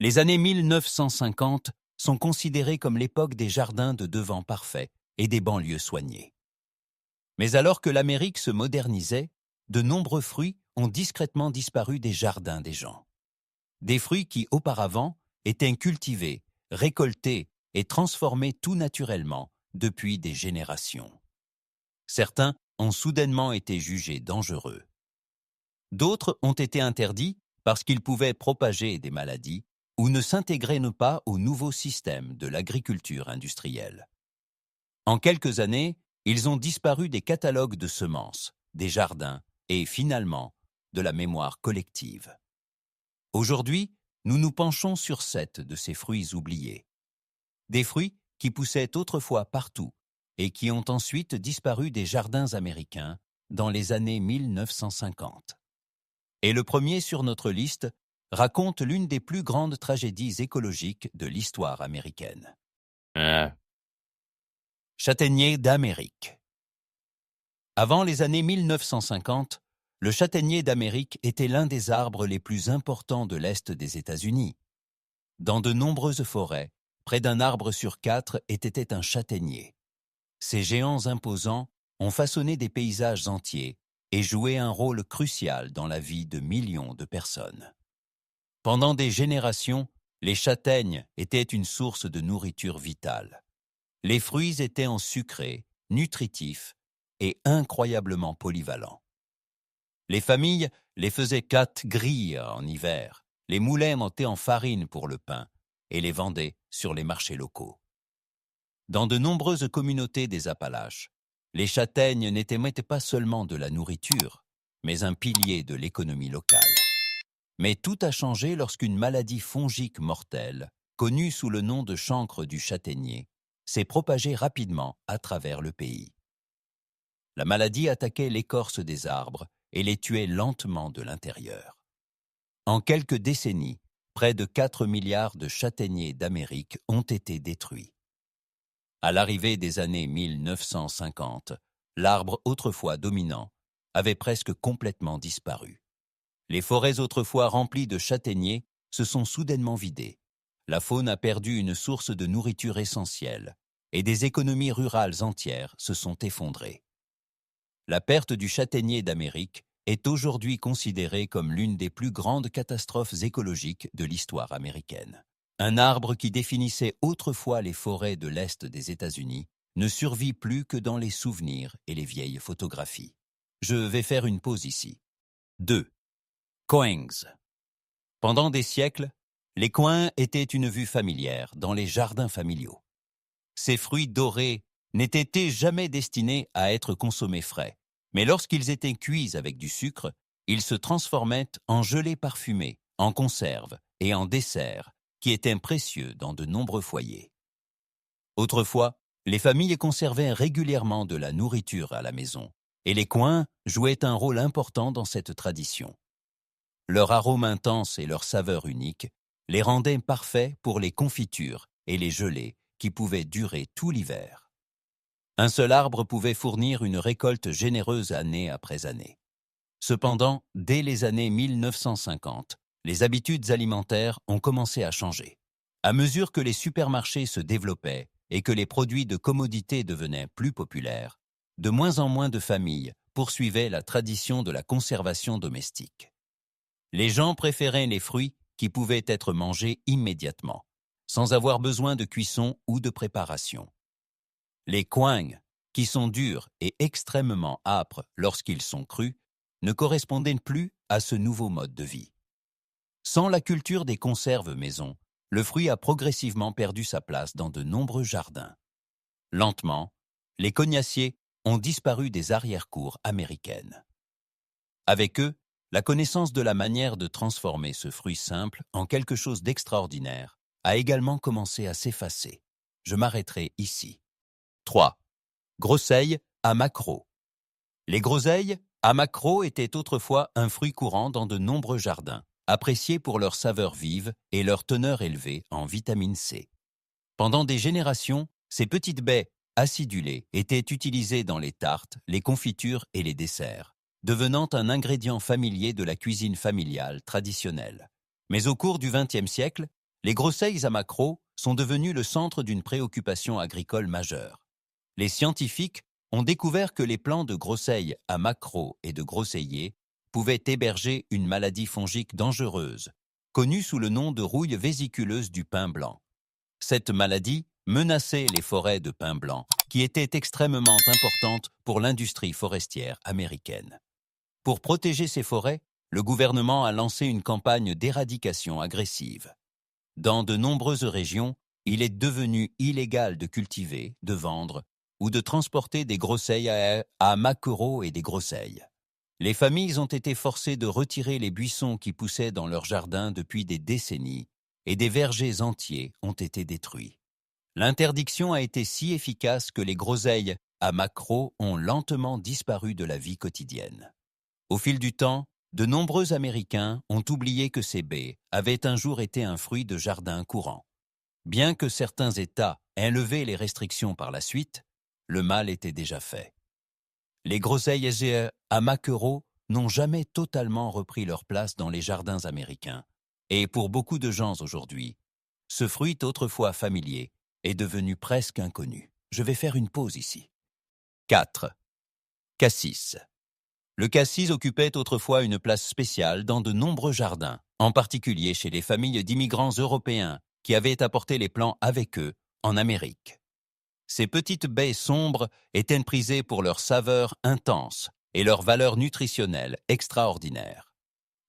Les années 1950 sont considérées comme l'époque des jardins de devant parfaits et des banlieues soignées. Mais alors que l'Amérique se modernisait, de nombreux fruits ont discrètement disparu des jardins des gens. Des fruits qui, auparavant, étaient cultivés, récoltés et transformés tout naturellement depuis des générations. Certains ont soudainement été jugés dangereux. D'autres ont été interdits parce qu'ils pouvaient propager des maladies ou ne s'intégraient pas au nouveau système de l'agriculture industrielle. En quelques années, ils ont disparu des catalogues de semences, des jardins et, finalement, de la mémoire collective. Aujourd'hui, nous nous penchons sur 7 de ces fruits oubliés. Des fruits qui poussaient autrefois partout et qui ont ensuite disparu des jardins américains dans les années 1950. Et le premier sur notre liste raconte l'une des plus grandes tragédies écologiques de l'histoire américaine. Châtaignier d'Amérique. Avant les années 1950, le châtaignier d'Amérique était l'un des arbres les plus importants de l'Est des États-Unis. Dans de nombreuses forêts, près d'un arbre sur 4 était un châtaignier. Ces géants imposants ont façonné des paysages entiers et joué un rôle crucial dans la vie de millions de personnes. Pendant des générations, les châtaignes étaient une source de nourriture vitale. Les fruits étaient en sucré, nutritifs et incroyablement polyvalents. Les familles les faisaient griller en hiver, les moulaient monter en farine pour le pain et les vendaient sur les marchés locaux. Dans de nombreuses communautés des Appalaches, les châtaignes n'étaient pas seulement de la nourriture, mais un pilier de l'économie locale. Mais tout a changé lorsqu'une maladie fongique mortelle, connue sous le nom de chancre du châtaignier, s'est propagée rapidement à travers le pays. La maladie attaquait l'écorce des arbres et les tuait lentement de l'intérieur. En quelques décennies, près de 4 milliards de châtaigniers d'Amérique ont été détruits. À l'arrivée des années 1950, l'arbre autrefois dominant avait presque complètement disparu. Les forêts autrefois remplies de châtaigniers se sont soudainement vidées. La faune a perdu une source de nourriture essentielle et des économies rurales entières se sont effondrées. La perte du châtaignier d'Amérique est aujourd'hui considérée comme l'une des plus grandes catastrophes écologiques de l'histoire américaine. Un arbre qui définissait autrefois les forêts de l'Est des États-Unis ne survit plus que dans les souvenirs et les vieilles photographies. Je vais faire une pause ici. 2. Coings. Pendant des siècles, les coings étaient une vue familière dans les jardins familiaux. Ces fruits dorés n'étaient jamais destinés à être consommés frais, mais lorsqu'ils étaient cuits avec du sucre, ils se transformaient en gelées parfumées, en conserves et en desserts, qui étaient précieux dans de nombreux foyers. Autrefois, les familles conservaient régulièrement de la nourriture à la maison, et les coings jouaient un rôle important dans cette tradition. Leur arôme intense et leur saveur unique les rendaient parfaits pour les confitures et les gelées qui pouvaient durer tout l'hiver. Un seul arbre pouvait fournir une récolte généreuse année après année. Cependant, dès les années 1950, les habitudes alimentaires ont commencé à changer. À mesure que les supermarchés se développaient et que les produits de commodité devenaient plus populaires, de moins en moins de familles poursuivaient la tradition de la conservation domestique. Les gens préféraient les fruits qui pouvaient être mangés immédiatement, sans avoir besoin de cuisson ou de préparation. Les coings, qui sont durs et extrêmement âpres lorsqu'ils sont crus, ne correspondaient plus à ce nouveau mode de vie. Sans la culture des conserves maison, le fruit a progressivement perdu sa place dans de nombreux jardins. Lentement, les cognaciers ont disparu des arrière-cours américaines. Avec eux, la connaissance de la manière de transformer ce fruit simple en quelque chose d'extraordinaire a également commencé à s'effacer. Je m'arrêterai ici. 3. Groseilles à maquereau. Les groseilles à maquereau étaient autrefois un fruit courant dans de nombreux jardins, appréciés pour leur saveur vive et leur teneur élevée en vitamine C. Pendant des générations, ces petites baies acidulées étaient utilisées dans les tartes, les confitures et les desserts, devenant un ingrédient familier de la cuisine familiale traditionnelle. Mais au cours du XXe siècle, les groseilles à maquereaux sont devenues le centre d'une préoccupation agricole majeure. Les scientifiques ont découvert que les plants de groseilles à maquereaux et de groseilliers pouvaient héberger une maladie fongique dangereuse, connue sous le nom de rouille vésiculeuse du pin blanc. Cette maladie menaçait les forêts de pin blanc, qui étaient extrêmement importantes pour l'industrie forestière américaine. Pour protéger ces forêts, le gouvernement a lancé une campagne d'éradication agressive. Dans de nombreuses régions, il est devenu illégal de cultiver, de vendre ou de transporter des groseilles à maquereaux et des groseilles. Les familles ont été forcées de retirer les buissons qui poussaient dans leurs jardins depuis des décennies et des vergers entiers ont été détruits. L'interdiction a été si efficace que les groseilles à maquereaux ont lentement disparu de la vie quotidienne. Au fil du temps, de nombreux Américains ont oublié que ces baies avaient un jour été un fruit de jardin courant. Bien que certains États aient levé les restrictions par la suite, le mal était déjà fait. Les groseilles à maquereaux n'ont jamais totalement repris leur place dans les jardins américains. Et pour beaucoup de gens aujourd'hui, ce fruit autrefois familier est devenu presque inconnu. Je vais faire une pause ici. 4. Cassis. Le cassis occupait autrefois une place spéciale dans de nombreux jardins, en particulier chez les familles d'immigrants européens qui avaient apporté les plants avec eux en Amérique. Ces petites baies sombres étaient prisées pour leur saveur intense et leur valeur nutritionnelle extraordinaire.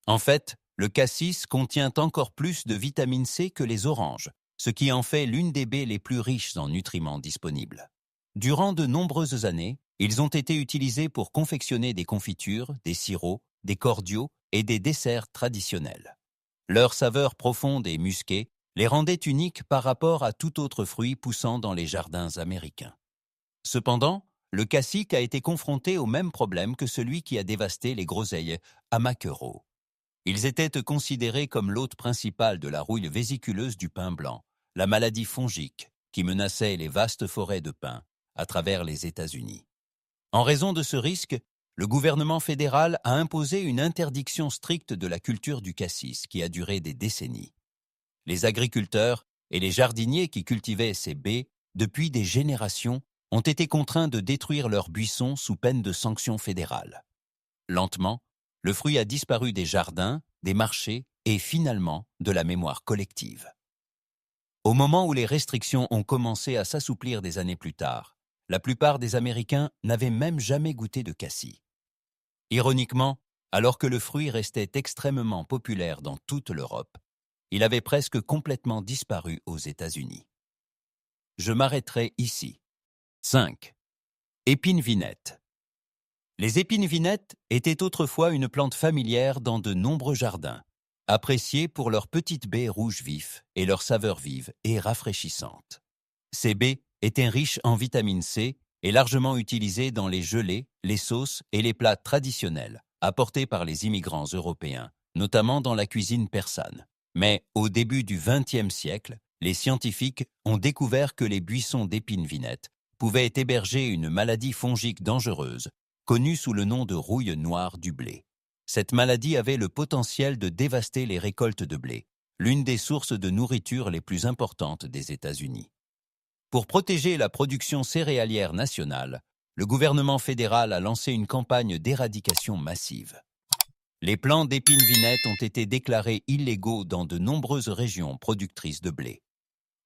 En fait, le cassis contient encore plus de vitamine C que les oranges, ce qui en fait l'une des baies les plus riches en nutriments disponibles. Durant de nombreuses années, ils ont été utilisés pour confectionner des confitures, des sirops, des cordiaux et des desserts traditionnels. Leur saveur profonde et musquée les rendait uniques par rapport à tout autre fruit poussant dans les jardins américains. Cependant, le cassis a été confronté au même problème que celui qui a dévasté les groseilles à maquereaux. Ils étaient considérés comme l'hôte principal de la rouille vésiculeuse du pin blanc, la maladie fongique qui menaçait les vastes forêts de pin à travers les États-Unis. En raison de ce risque, le gouvernement fédéral a imposé une interdiction stricte de la culture du cassis qui a duré des décennies. Les agriculteurs et les jardiniers qui cultivaient ces baies depuis des générations ont été contraints de détruire leurs buissons sous peine de sanctions fédérales. Lentement, le fruit a disparu des jardins, des marchés et finalement de la mémoire collective. Au moment où les restrictions ont commencé à s'assouplir des années plus tard, la plupart des Américains n'avaient même jamais goûté de cassis. Ironiquement, alors que le fruit restait extrêmement populaire dans toute l'Europe, il avait presque complètement disparu aux États-Unis. Je m'arrêterai ici. 5. Épines-vinettes. Les épines-vinettes étaient autrefois une plante familière dans de nombreux jardins, appréciée pour leurs petites baies rouges vifs et leur saveur vive et rafraîchissante. Ces baies étaient riches en vitamine C et largement utilisées dans les gelées, les sauces et les plats traditionnels apportés par les immigrants européens, notamment dans la cuisine persane. Mais au début du XXe siècle, les scientifiques ont découvert que les buissons d'épines-vinettes pouvaient héberger une maladie fongique dangereuse, connue sous le nom de rouille noire du blé. Cette maladie avait le potentiel de dévaster les récoltes de blé, l'une des sources de nourriture les plus importantes des États-Unis. Pour protéger la production céréalière nationale, le gouvernement fédéral a lancé une campagne d'éradication massive. Les plants d'épines-vinettes ont été déclarés illégaux dans de nombreuses régions productrices de blé.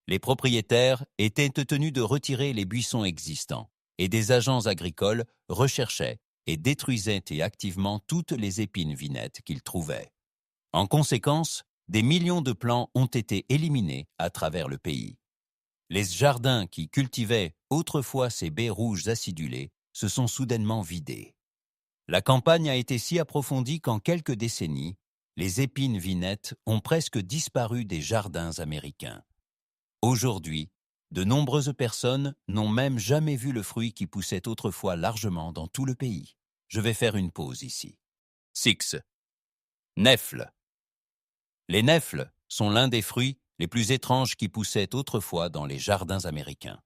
Les propriétaires étaient tenus de retirer les buissons existants et des agents agricoles recherchaient et détruisaient activement toutes les épines-vinettes qu'ils trouvaient. En conséquence, des millions de plants ont été éliminés à travers le pays. Les jardins qui cultivaient autrefois ces baies rouges acidulées se sont soudainement vidés. La campagne a été si approfondie qu'en quelques décennies, les épines-vinettes ont presque disparu des jardins américains. Aujourd'hui, de nombreuses personnes n'ont même jamais vu le fruit qui poussait autrefois largement dans tout le pays. Je vais faire une pause ici. 6. Nèfles. Les nèfles sont l'un des fruits les plus étranges qui poussaient autrefois dans les jardins américains.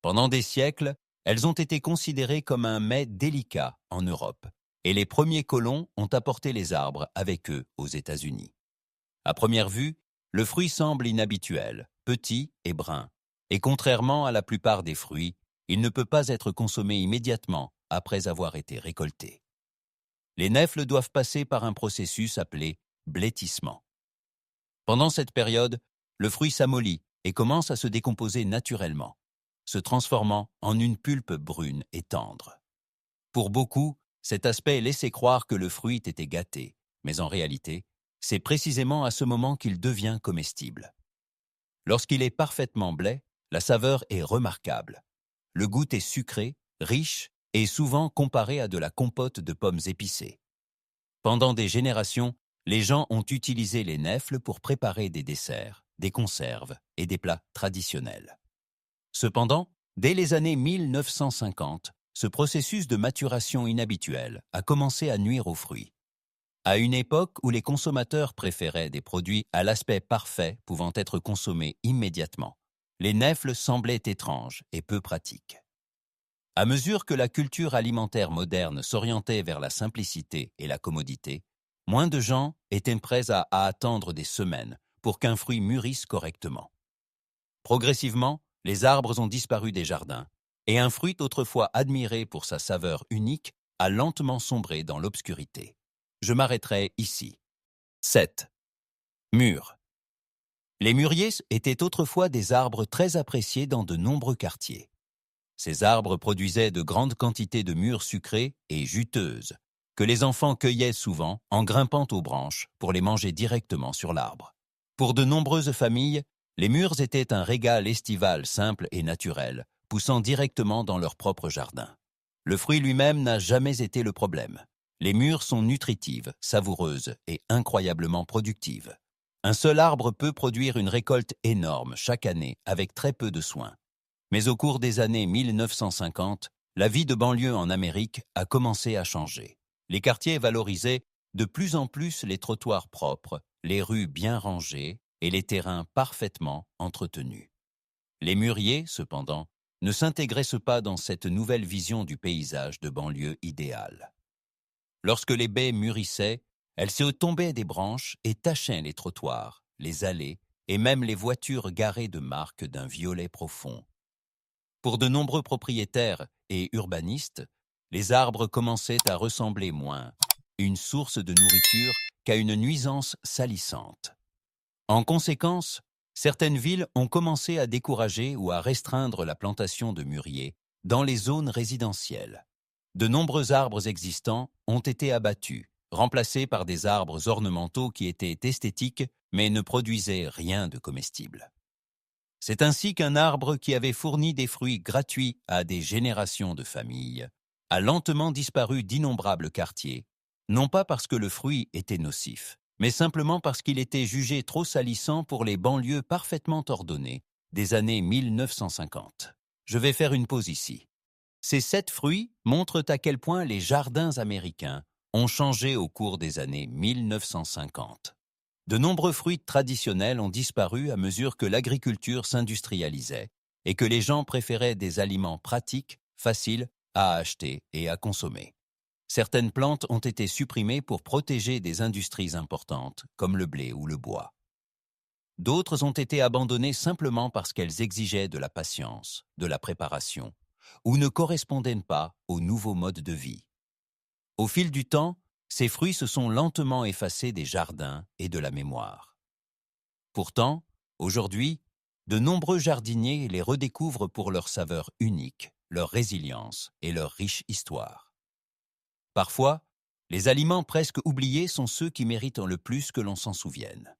Pendant des siècles, elles ont été considérées comme un mets délicat en Europe, et les premiers colons ont apporté les arbres avec eux aux États-Unis. À première vue, le fruit semble inhabituel, petit et brun, et contrairement à la plupart des fruits, il ne peut pas être consommé immédiatement après avoir été récolté. Les nèfles doivent passer par un processus appelé blêtissement. Pendant cette période, le fruit s'amollit et commence à se décomposer naturellement, se transformant en une pulpe brune et tendre. Pour beaucoup, cet aspect laissait croire que le fruit était gâté, mais en réalité, c'est précisément à ce moment qu'il devient comestible. Lorsqu'il est parfaitement blêt, la saveur est remarquable. Le goût est sucré, riche et souvent comparé à de la compote de pommes épicées. Pendant des générations, les gens ont utilisé les nèfles pour préparer des desserts, des conserves et des plats traditionnels. Cependant, dès les années 1950, ce processus de maturation inhabituel a commencé à nuire aux fruits. À une époque où les consommateurs préféraient des produits à l'aspect parfait pouvant être consommés immédiatement, les nèfles semblaient étranges et peu pratiques. À mesure que la culture alimentaire moderne s'orientait vers la simplicité et la commodité, moins de gens étaient prêts à attendre des semaines pour qu'un fruit mûrisse correctement. Progressivement, les arbres ont disparu des jardins, et un fruit autrefois admiré pour sa saveur unique a lentement sombré dans l'obscurité. Je m'arrêterai ici. 7. Mûres. Les mûriers étaient autrefois des arbres très appréciés dans de nombreux quartiers. Ces arbres produisaient de grandes quantités de mûres sucrées et juteuses, que les enfants cueillaient souvent en grimpant aux branches pour les manger directement sur l'arbre. Pour de nombreuses familles, les mûres étaient un régal estival simple et naturel, poussant directement dans leur propre jardin. Le fruit lui-même n'a jamais été le problème. Les mûres sont nutritives, savoureuses et incroyablement productives. Un seul arbre peut produire une récolte énorme chaque année avec très peu de soins. Mais au cours des années 1950, la vie de banlieue en Amérique a commencé à changer. Les quartiers valorisaient de plus en plus les trottoirs propres, les rues bien rangées et les terrains parfaitement entretenus. Les mûriers, cependant, ne s'intégraient pas dans cette nouvelle vision du paysage de banlieue idéal. Lorsque les baies mûrissaient, elles se tombaient des branches et tachaient les trottoirs, les allées et même les voitures garées de marque d'un violet profond. Pour de nombreux propriétaires et urbanistes, les arbres commençaient à ressembler moins à une source de nourriture qu'à une nuisance salissante. En conséquence, certaines villes ont commencé à décourager ou à restreindre la plantation de mûriers dans les zones résidentielles. De nombreux arbres existants ont été abattus, remplacés par des arbres ornementaux qui étaient esthétiques mais ne produisaient rien de comestible. C'est ainsi qu'un arbre qui avait fourni des fruits gratuits à des générations de familles a lentement disparu d'innombrables quartiers, non pas parce que le fruit était nocif, mais simplement parce qu'il était jugé trop salissant pour les banlieues parfaitement ordonnées des années 1950. Je vais faire une pause ici. Ces 7 fruits montrent à quel point les jardins américains ont changé au cours des années 1950. De nombreux fruits traditionnels ont disparu à mesure que l'agriculture s'industrialisait et que les gens préféraient des aliments pratiques, faciles à acheter et à consommer. Certaines plantes ont été supprimées pour protéger des industries importantes, comme le blé ou le bois. D'autres ont été abandonnées simplement parce qu'elles exigeaient de la patience, de la préparation, ou ne correspondaient pas aux nouveaux modes de vie. Au fil du temps, ces fruits se sont lentement effacés des jardins et de la mémoire. Pourtant, aujourd'hui, de nombreux jardiniers les redécouvrent pour leur saveur unique, leur résilience et leur riche histoire. Parfois, les aliments presque oubliés sont ceux qui méritent le plus que l'on s'en souvienne.